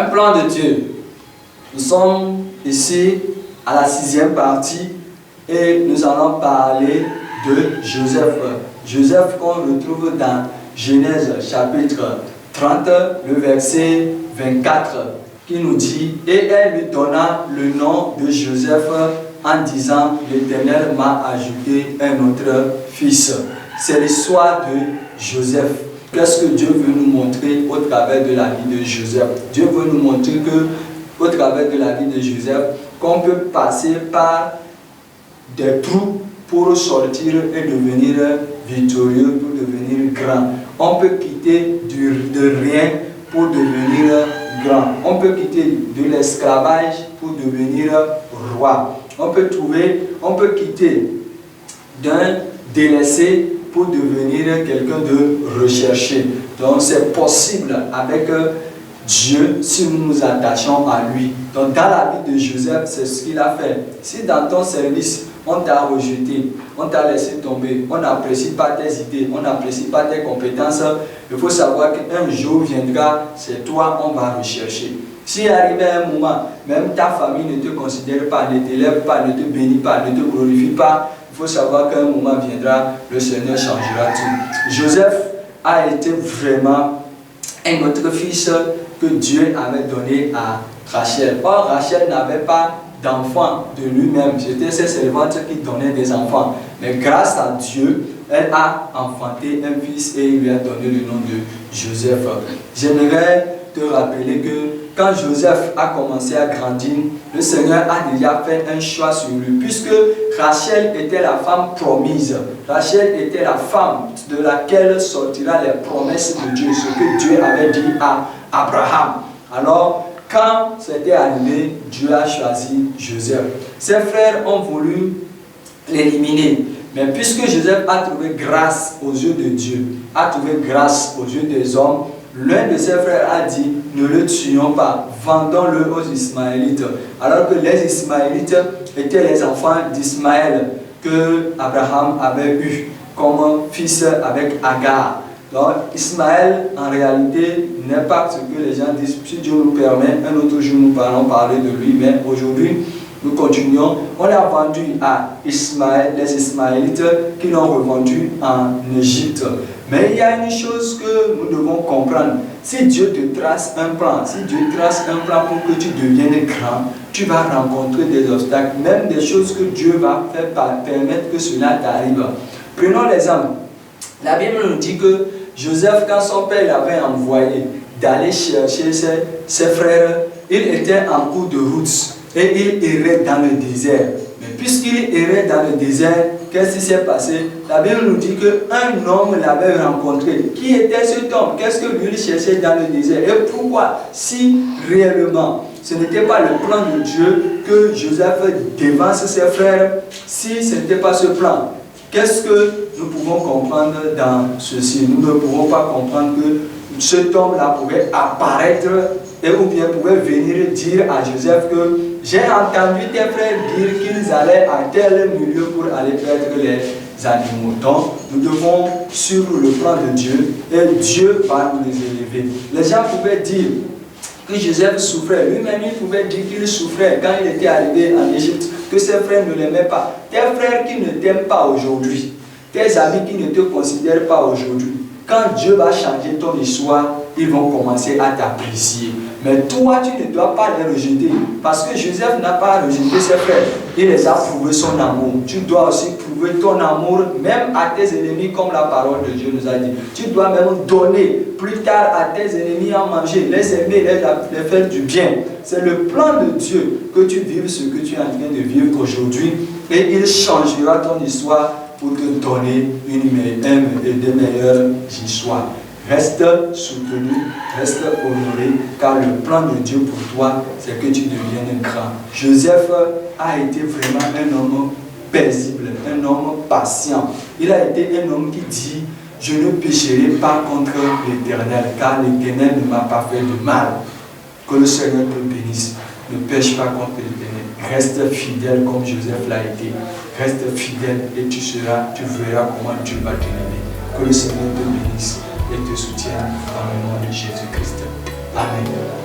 Un plan de Dieu. Nous sommes ici à la 6e partie et nous allons parler de Joseph. Joseph qu'on retrouve dans Genèse chapitre 30, le verset 24, qui nous dit « Et elle lui donna le nom de Joseph en disant « L'Éternel m'a ajouté un autre fils ». C'est l'histoire de Joseph. Qu'est-ce que Dieu veut nous montrer au travers de la vie de Joseph? Dieu veut nous montrer que, au travers de la vie de Joseph, qu'on peut passer par des trous pour sortir et devenir victorieux, pour devenir grand. On peut quitter de rien pour devenir grand. On peut quitter de l'esclavage pour devenir roi. On peut quitter d'un délaissé pour devenir quelqu'un de recherché. Donc c'est possible avec Dieu si nous nous attachons à lui. Donc dans la vie de Joseph, c'est ce qu'il a fait. Si dans ton service, on t'a rejeté, on t'a laissé tomber, on n'apprécie pas tes idées, on n'apprécie pas tes compétences, il faut savoir qu'un jour viendra, c'est toi on va rechercher. Si arrive un moment, même ta famille ne te considère pas, ne t'élève pas, ne te bénit pas, ne te glorifie pas, il faut savoir qu'un moment viendra, le Seigneur changera tout. Joseph a été vraiment un autre fils que Dieu avait donné à Rachel. Or, Rachel n'avait pas d'enfant de lui-même. C'était ses servantes qui donnaient des enfants. Mais grâce à Dieu, elle a enfanté un fils et il lui a donné le nom de Joseph. J'aimerais te rappeler que quand Joseph a commencé à grandir, le Seigneur a déjà fait un choix sur lui, puisque Rachel était la femme promise. Rachel était la femme de laquelle sortira les promesses de Dieu, ce que Dieu avait dit à Abraham. Alors, quand c'était arrivé, Dieu a choisi Joseph. Ses frères ont voulu l'éliminer. Mais puisque Joseph a trouvé grâce aux yeux de Dieu, a trouvé grâce aux yeux des hommes, l'un de ses frères a dit, ne le tuons pas, vendons-le aux Ismaélites. Alors que les Ismaélites étaient les enfants d'Ismaël que Abraham avait eu comme fils avec Agar. Donc Ismaël en réalité n'est pas ce que les gens disent. Si Dieu nous permet, un autre jour nous allons parler de lui, mais aujourd'hui nous continuons. On a vendu à Ismaël, les Ismaélites qui l'ont revendu en Égypte. Mais il y a une chose que nous devons comprendre. Si Dieu te trace un plan, si Dieu trace un plan pour que tu deviennes grand, tu vas rencontrer des obstacles, même des choses que Dieu va faire permettre que cela t'arrive. Prenons l'exemple. La Bible nous dit que Joseph, quand son père l'avait envoyé d'aller chercher ses frères, il était en cours de route et il errait dans le désert. Mais puisqu'il errait dans le désert, qu'est-ce qui s'est passé? La Bible nous dit qu'un homme l'avait rencontré. Qui était cet homme? Qu'est-ce que lui cherchait dans le désert? Et pourquoi? Si réellement ce n'était pas le plan de Dieu que Joseph dévance ses frères, si ce n'était pas ce plan, qu'est-ce que nous pouvons comprendre dans ceci? Nous ne pouvons pas comprendre que cet homme-là pouvait apparaître et ou bien pouvait venir dire à Joseph que j'ai entendu tes frères dire qu'ils allaient à tel milieu pour aller perdre les animaux. Donc, nous devons suivre le plan de Dieu et Dieu va nous les élever. Les gens pouvaient dire que Joseph souffrait. Lui-même, il pouvait dire qu'il souffrait quand il était arrivé en Égypte, que ses frères ne l'aimaient pas. Tes frères qui ne t'aiment pas aujourd'hui, tes amis qui ne te considèrent pas aujourd'hui, quand Dieu va changer ton histoire, ils vont commencer à t'apprécier. Mais toi, tu ne dois pas les rejeter. Parce que Joseph n'a pas rejeté ses frères. Il les a prouvé son amour. Tu dois aussi prouver ton amour même à tes ennemis, comme la parole de Dieu nous a dit. Tu dois même donner plus tard à tes ennemis à manger, les aimer, les faire du bien. C'est le plan de Dieu que tu vives ce que tu es en train de vivre aujourd'hui. Et il changera ton histoire pour te donner des meilleures histoires. Reste soutenu, reste honoré, car le plan de Dieu pour toi, c'est que tu deviennes grand. Joseph a été vraiment un homme paisible, un homme patient. Il a été un homme qui dit, je ne pécherai pas contre l'Éternel, car l'Éternel ne m'a pas fait de mal. Que le Seigneur te bénisse. Ne pêche pas contre l'Éternel. Reste fidèle comme Joseph l'a été. Reste fidèle et tu verras comment Dieu va t'élever. Que le Seigneur te bénisse et te soutienne dans le nom de Jésus-Christ. Amen.